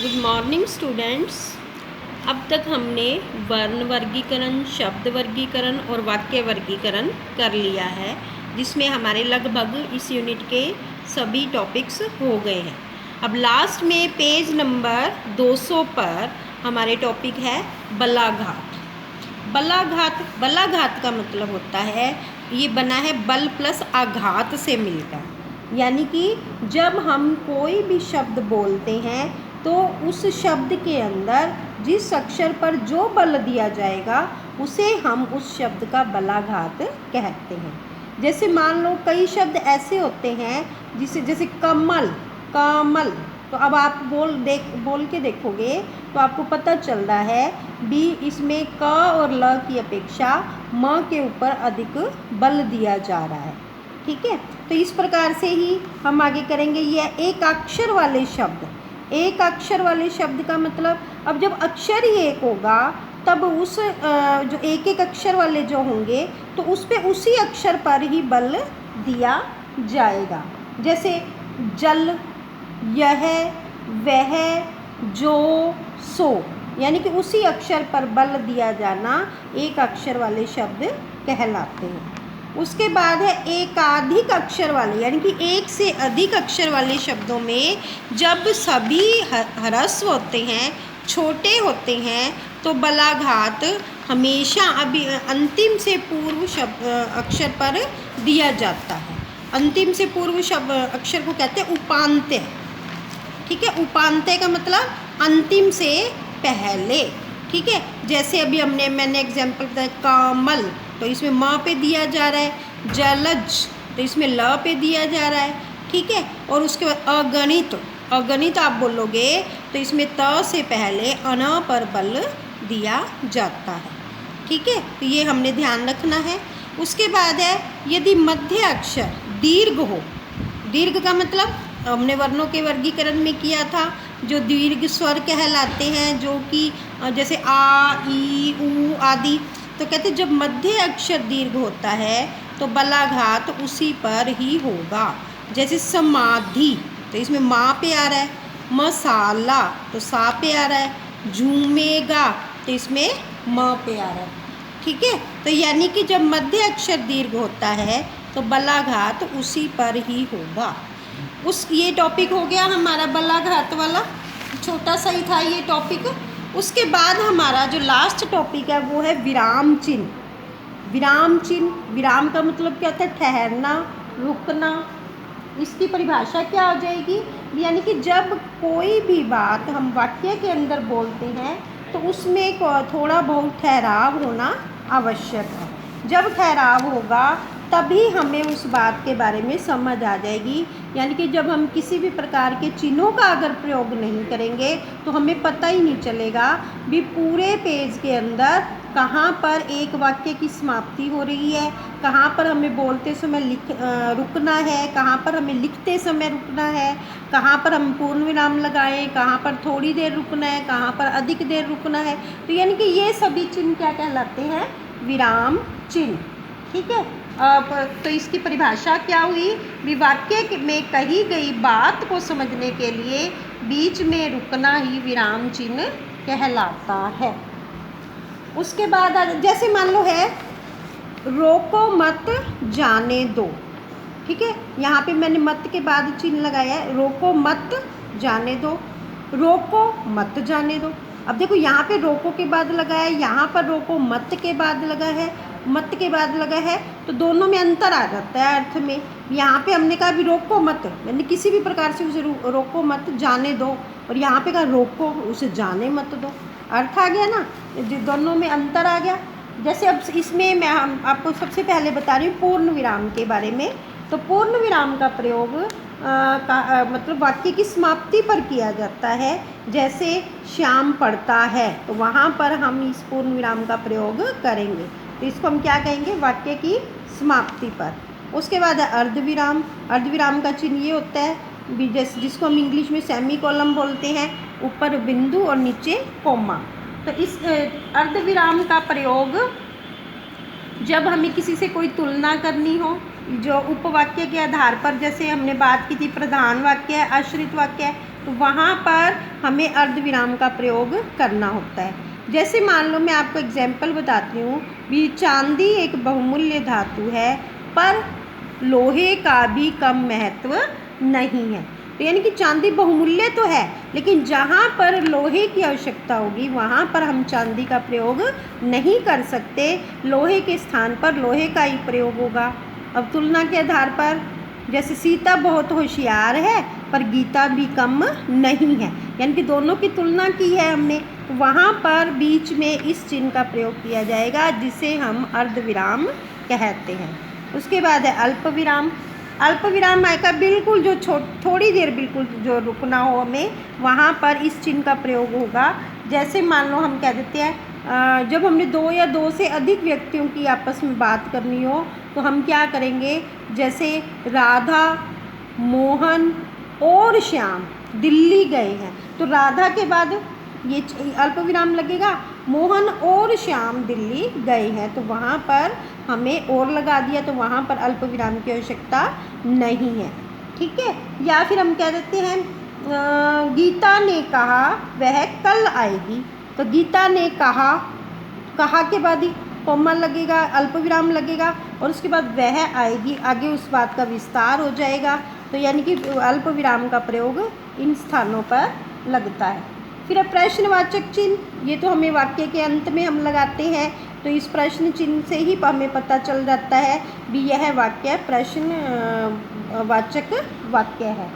Good morning students. अब तक हमने वर्ण वर्गीकरण, शब्द वर्गीकरण और वाक्य वर्गीकरण कर लिया है, जिसमें हमारे लगभग इस यूनिट के सभी टॉपिक्स हो गए हैं। अब लास्ट में पेज नंबर 200 पर हमारे टॉपिक है बलाघात। बलाघात का मतलब होता है, ये बना है बल प्लस आघात से मिलकर, यानी कि जब हम कोई भी शब्द बोलते हैं तो उस शब्द के अंदर जिस अक्षर पर जो बल दिया जाएगा उसे हम उस शब्द का बलाघात कहते हैं। जैसे मान लो कई शब्द ऐसे होते हैं जैसे कमल, कमल, तो अब आप बोल के देखोगे तो आपको पता चल रहा है भी इसमें क और ल की अपेक्षा म के ऊपर अधिक बल दिया जा रहा है। ठीक है, तो इस प्रकार से ही हम आगे करेंगे। यह एक अक्षर वाले शब्द, एक अक्षर वाले शब्द का मतलब, अब जब अक्षर ही एक होगा तब उस जो एक एक अक्षर वाले जो होंगे तो उस पे उसी अक्षर पर ही बल दिया जाएगा। जैसे जल, यह, वह, जो, सो, यानी कि उसी अक्षर पर बल दिया जाना एक अक्षर वाले शब्द कहलाते हैं। उसके बाद है एकाधिक अक्षर वाले, यानी कि एक से अधिक अक्षर वाले शब्दों में जब सभी ह्रस्व होते हैं, छोटे होते हैं, तो बलाघात हमेशा अभी अंतिम से पूर्व शब्द अक्षर पर दिया जाता है। अंतिम से पूर्व शब्द अक्षर को कहते हैं उपांत्य। ठीक है, उपांत्य का मतलब अंतिम से पहले। ठीक है, जैसे अभी मैंने एग्जाम्पल बताया कमल, तो इसमें म पे दिया जा रहा है। जलज, तो इसमें ल पे दिया जा रहा है। ठीक है, और उसके बाद अगणित, अगणित आप बोलोगे तो इसमें त से पहले अन पर बल दिया जाता है। ठीक है, तो ये हमने ध्यान रखना है। उसके बाद है यदि मध्य अक्षर दीर्घ हो, दीर्घ का मतलब हमने वर्णों के वर्गीकरण में किया था, जो दीर्घ स्वर कहलाते हैं, जो कि जैसे आ, ई, ऊ आदि, तो कहते जब मध्य अक्षर दीर्घ होता है तो बलाघात उसी पर ही होगा। जैसे समाधि, तो इसमें माँ पे आ रहा है। मसाला, तो सा पे आ रहा है। झूमेगा, तो इसमें म पे आ रहा है। ठीक है, तो यानी कि जब मध्य अक्षर दीर्घ होता है तो बलाघात उसी पर ही होगा। ये टॉपिक हो गया हमारा बलाघात वाला, छोटा सा ही था ये टॉपिक। उसके बाद हमारा जो लास्ट टॉपिक है वो है विराम चिन्ह। विराम चिन्ह, विराम का मतलब क्या होता है? ठहरना, रुकना। इसकी परिभाषा क्या हो जाएगी? यानी कि जब कोई भी बात हम वाक्य के अंदर बोलते हैं तो उसमें थोड़ा बहुत ठहराव होना आवश्यक है। जब ठहराव होगा तभी हमें उस बात के बारे में समझ आ जाएगी। यानी कि जब हम किसी भी प्रकार के चिन्हों का अगर प्रयोग नहीं करेंगे तो हमें पता ही नहीं चलेगा भी पूरे पेज के अंदर कहाँ पर एक वाक्य की समाप्ति हो रही है, कहाँ पर हमें बोलते समय रुकना है, कहाँ पर हमें लिखते समय रुकना है, कहाँ पर हम पूर्ण विराम लगाएं, कहाँ पर थोड़ी देर रुकना है, कहाँ पर अधिक देर रुकना है। तो यानी कि ये सभी चिन्ह क्या कहलाते हैं? विराम चिन्ह। ठीक है, तो इसकी परिभाषा क्या हुई? वाक्य में कही गई बात को समझने के लिए बीच में रुकना ही विराम चिन्ह कहलाता है। उसके बाद जैसे मान लो है रोको मत जाने दो। ठीक है, यहाँ पे मैंने मत के बाद चिन्ह लगाया है, रोको मत जाने दो, रोको मत जाने दो। अब देखो यहाँ पे रोको के बाद लगा है, यहाँ पर रोको मत के बाद लगा है, मत के बाद लगा है, तो दोनों में अंतर आ जाता है अर्थ में। यहाँ पे हमने कहा भी रोको मत, यानी किसी भी प्रकार से उसे रोको मत जाने दो, और यहाँ पे कहा रोको उसे जाने मत दो। अर्थ आ गया ना, दोनों में अंतर आ गया। जैसे अब इसमें मैं आपको सबसे पहले बता रही हूँ पूर्ण विराम के बारे में। तो पूर्ण विराम का प्रयोग मतलब वाक्य की समाप्ति पर किया जाता है। जैसे श्याम पढ़ता है, तो वहाँ पर हम इस पूर्ण विराम का प्रयोग करेंगे, तो इसको हम क्या कहेंगे? वाक्य की समाप्ति पर। उसके बाद है अर्धविराम। अर्धविराम का चिन्ह ये होता है जिसको हम इंग्लिश में सेमीकोलन बोलते हैं, ऊपर बिंदु और नीचे कोमा। तो इस अर्धविराम का प्रयोग जब हमें किसी से कोई तुलना करनी हो, जो उपवाक्य के आधार पर, जैसे हमने बात की थी प्रधान वाक्य है, आश्रित वाक्य है, तो वहाँ पर हमें अर्धविराम का प्रयोग करना होता है। जैसे मान लो मैं आपको एग्जाम्पल बताती हूँ भी, चांदी एक बहुमूल्य धातु है पर लोहे का भी कम महत्व नहीं है। तो यानी कि चांदी बहुमूल्य तो है, लेकिन जहाँ पर लोहे की आवश्यकता होगी वहाँ पर हम चांदी का प्रयोग नहीं कर सकते, लोहे के स्थान पर लोहे का ही प्रयोग होगा। अब तुलना के आधार पर, जैसे सीता बहुत होशियार है पर गीता भी कम नहीं है, यानी कि दोनों की तुलना की है हमने, तो वहाँ पर बीच में इस चिन्ह का प्रयोग किया जाएगा जिसे हम अर्धविराम कहते हैं। उसके बाद है अल्प विराम। अल्प विराम आएगा बिल्कुल जो थोड़ी देर बिल्कुल जो रुकना हो हमें, वहाँ पर इस चिन्ह का प्रयोग होगा। जैसे मान लो हम कह देते हैं जब हमने दो या दो से अधिक व्यक्तियों की आपस में बात करनी हो तो हम क्या करेंगे, जैसे राधा, मोहन और श्याम दिल्ली गए हैं, तो राधा के बाद ये अल्प विराम लगेगा, मोहन और श्याम दिल्ली गए हैं, तो वहाँ पर हमें और लगा दिया, तो वहाँ पर अल्प विराम की आवश्यकता नहीं है। ठीक है। या फिर हम कह देते हैं गीता ने कहा वह कल आएगी, तो गीता ने कहा, कहा के बाद ही कॉमा लगेगा, अल्प विराम लगेगा और उसके बाद वह आएगी, आगे उस बात का विस्तार हो जाएगा। तो यानी कि अल्प विराम का प्रयोग इन स्थानों पर लगता है। फिर प्रश्नवाचक चिन्ह, ये तो हमें वाक्य के अंत में हम लगाते हैं, तो इस प्रश्न चिन्ह से ही हमें पता चल जाता है भी यह वाक्य प्रश्नवाचक वाक्य है।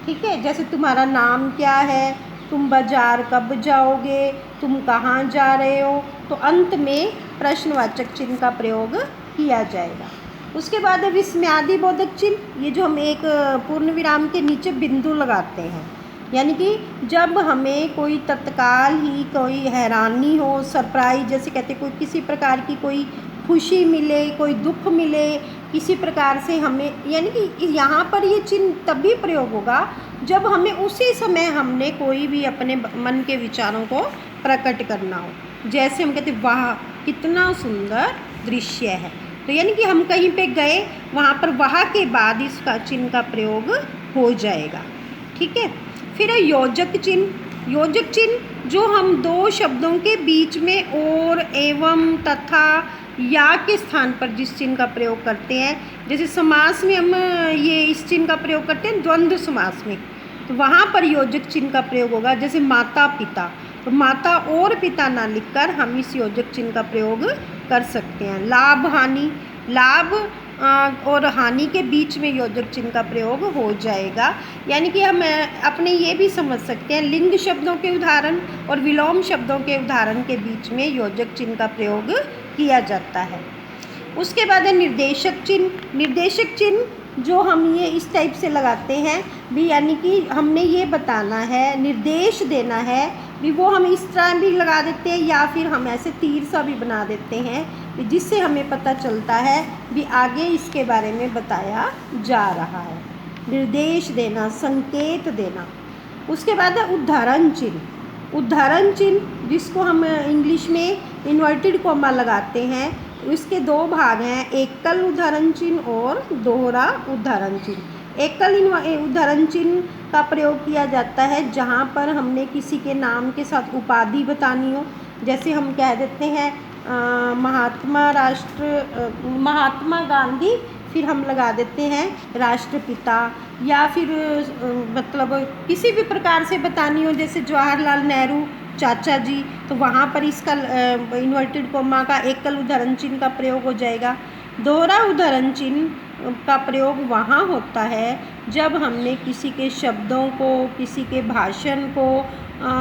ठीक है। जैसे तुम्हारा नाम क्या है, तुम बाजार कब जाओगे, तुम कहाँ जा रहे हो, तो अंत में प्रश्नवाचक चिन्ह का प्रयोग किया जाएगा। उसके बाद है विस्मयादि बोधक चिन्ह, ये जो हम एक पूर्ण विराम के नीचे बिंदु लगाते हैं, यानी कि जब हमें कोई तत्काल ही कोई हैरानी हो, सरप्राइज जैसे कहते कोई किसी प्रकार की कोई खुशी मिले, कोई दुख मिले, किसी प्रकार से हमें, यानी कि यहाँ पर ये चिन्ह तभी प्रयोग होगा जब हमें उसी समय हमने कोई भी अपने मन के विचारों को प्रकट करना हो। जैसे हम कहते वाह कितना सुंदर दृश्य है, तो यानी कि हम कहीं पे गए, वहाँ पर वाह के बाद इसका चिन्ह का प्रयोग हो जाएगा। ठीक है। फिर योजक चिन्ह। योजक चिन्ह जो हम दो शब्दों के बीच में और, एवं, तथा, या के स्थान पर जिस चिन्ह का प्रयोग करते हैं, जैसे समास में हम ये इस चिन्ह का प्रयोग करते हैं द्वंद्व समास में, तो वहाँ पर योजक चिन्ह का प्रयोग होगा। जैसे माता पिता, तो माता और पिता ना लिखकर हम इस योजक चिन्ह का प्रयोग कर सकते हैं। लाभ हानि, लाभ और हानि के बीच में योजक चिन्ह का प्रयोग हो जाएगा। यानी कि हम अपने ये भी समझ सकते हैं लिंग शब्दों के उदाहरण और विलोम शब्दों के उदाहरण के बीच में योजक चिन्ह का प्रयोग किया जाता है। उसके बाद है निर्देशक चिन्ह। निर्देशक चिन्ह जो हम ये इस टाइप से लगाते हैं भी, यानी कि हमने ये बताना है, निर्देश देना है भी, वो हम इस तरह भी लगा देते हैं या फिर हम ऐसे तीर सा भी बना देते हैं जिससे हमें पता चलता है भी आगे इसके बारे में बताया जा रहा है। निर्देश देना, संकेत देना। उसके बाद है उदाहरण चिन्ह। उदाहरण चिन्ह जिसको हम इंग्लिश में इन्वर्टेड कॉमा लगाते हैं, इसके दो भाग हैं, एकल उदाहरण चिन्ह और दोहरा उदाहरण चिन्ह। एकल उदाहरण चिन्ह का प्रयोग किया जाता है जहाँ पर हमने किसी के नाम के साथ उपाधि बतानी हो, जैसे हम कह देते हैं महात्मा गांधी, फिर हम लगा देते हैं राष्ट्रपिता, या फिर मतलब किसी भी प्रकार से बतानी हो, जैसे जवाहरलाल नेहरू चाचा जी, तो वहाँ पर इसका इन्वर्टेड कॉमा का एकल उदाहरण चिन्ह का प्रयोग हो जाएगा। दोहरा उदाहरण चिन्ह का प्रयोग वहाँ होता है जब हमने किसी के शब्दों को, किसी के भाषण को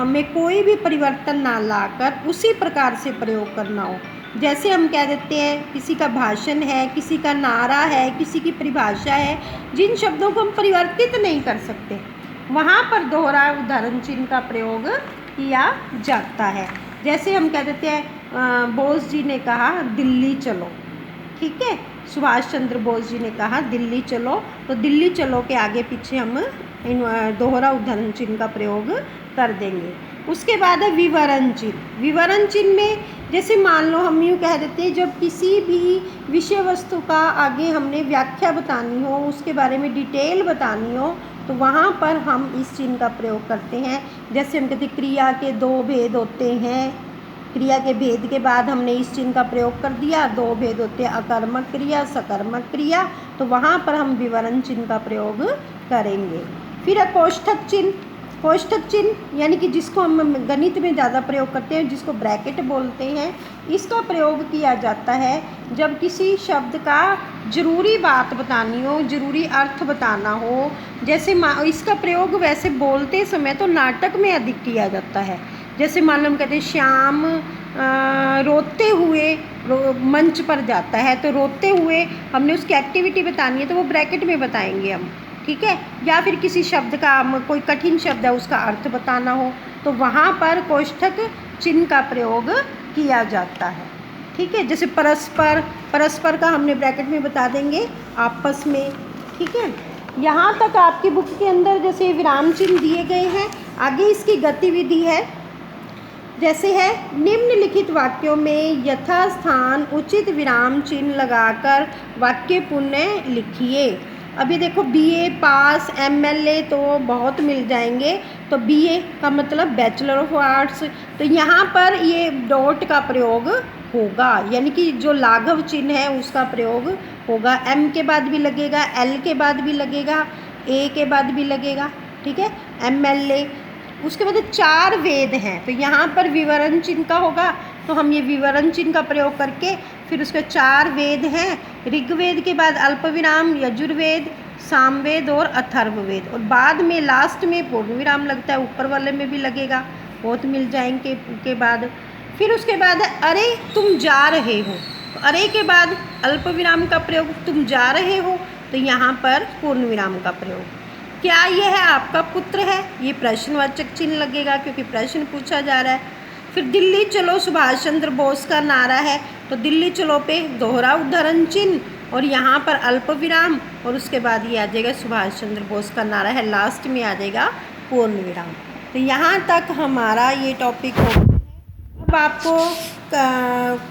में कोई भी परिवर्तन ना लाकर उसी प्रकार से प्रयोग करना हो। जैसे हम कह देते हैं किसी का भाषण है, किसी का नारा है, किसी की परिभाषा है, जिन शब्दों को हम परिवर्तित नहीं कर सकते, वहाँ पर दोहरा उदाहरण चिन्ह का प्रयोग किया जाता है। जैसे हम कह देते हैं बोस जी ने कहा दिल्ली चलो, ठीक है, सुभाष चंद्र बोस जी ने कहा दिल्ली चलो, तो दिल्ली चलो के आगे पीछे हम दोहरा उदाहरण चिन्ह का प्रयोग कर देंगे। उसके बाद है विवरण चिन्ह। विवरण चिन्ह में जैसे मान लो हम यूँ कह देते हैं जब किसी भी विषय वस्तु का आगे हमने व्याख्या बतानी हो, उसके बारे में डिटेल बतानी हो, तो वहाँ पर हम इस चिन्ह का प्रयोग करते हैं। जैसे हम कहते हैं क्रिया के दो भेद होते हैं, क्रिया के भेद के बाद हमने इस चिन्ह का प्रयोग कर दिया, दो भेद होते हैं अकर्मक क्रिया सकर्मक क्रिया, तो वहाँ पर हम विवरण चिन्ह का प्रयोग करेंगे। फिर है कोष्ठक चिन्ह। कोष्ठक चिन्ह यानी कि जिसको हम गणित में ज़्यादा प्रयोग करते हैं, जिसको ब्रैकेट बोलते हैं, इसका प्रयोग किया जाता है जब किसी शब्द का ज़रूरी बात बतानी हो, ज़रूरी अर्थ बताना हो। जैसे इसका प्रयोग वैसे बोलते समय तो नाटक में अधिक किया जाता है। जैसे मान लो हम कहते हैं श्याम रोते हुए मंच पर जाता है, तो रोते हुए हमने उसकी एक्टिविटी बतानी है तो वो ब्रैकेट में बताएंगे हम, ठीक है। या फिर किसी शब्द का कोई कठिन शब्द है उसका अर्थ बताना हो तो वहाँ पर कोष्ठक चिन्ह का प्रयोग किया जाता है, ठीक है। जैसे परस्पर, परस्पर का हमने ब्रैकेट में बता देंगे आपस में, ठीक है। यहाँ तक आपकी बुक के अंदर जैसे विराम चिन्ह दिए गए हैं। आगे इसकी गतिविधि है, जैसे है निम्नलिखित वाक्यों में यथास्थान उचित विराम चिन्ह लगाकर वाक्य पुनः लिखिए। अभी देखो बीए पास, एमएलए तो बहुत मिल जाएंगे, तो बीए का मतलब बैचलर ऑफ आर्ट्स, तो यहाँ पर ये डॉट का प्रयोग होगा, यानी कि जो लाघव चिन्ह है उसका प्रयोग होगा। एम के बाद भी लगेगा, एल के बाद भी लगेगा, ए के बाद भी लगेगा, ठीक है। एमएलए, उसके बाद 4 वेद हैं, तो यहाँ पर विवरण चिन्ह का होगा, तो हम ये विवरण चिन्ह का प्रयोग करके फिर उसके 4 वेद हैं। ऋग्वेद के बाद अल्पविराम यजुर्वेद, सामवेद और अथर्ववेद, और बाद में लास्ट में पूर्ण विराम लगता है, ऊपर वाले में भी लगेगा, बहुत मिल जाएंगे के बाद। फिर उसके बाद है अरे तुम जा रहे हो, तो अरे के बाद अल्पविराम का प्रयोग, तुम जा रहे हो, तो यहाँ पर पूर्ण विराम का प्रयोग। क्या यह है आपका पुत्र है, ये प्रश्नवाचक चिन्ह लगेगा क्योंकि प्रश्न पूछा जा रहा है। फिर दिल्ली चलो सुभाष चंद्र बोस का नारा है, तो दिल्ली चलो पे दोहरा उद्धरण चिन्ह और यहाँ पर अल्प विराम, और उसके बाद ये आ जाएगा सुभाष चंद्र बोस का नारा है, लास्ट में आ जाएगा पूर्ण विराम। तो यहाँ तक हमारा ये टॉपिक हो। अब आपको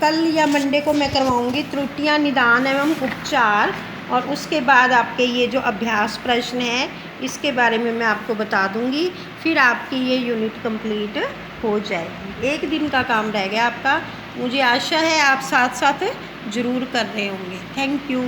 कल या मंडे को मैं करवाऊँगी त्रुटियाँ निदान एवं उपचार, और उसके बाद आपके ये जो अभ्यास प्रश्न है इसके बारे में मैं आपको बता दूंगी। फिर आपकी ये यूनिट कंप्लीट हो जाएगी। 1 दिन का काम रह गया आपका। मुझे आशा है आप साथ साथ ज़रूर कर रहे होंगे। Thank you.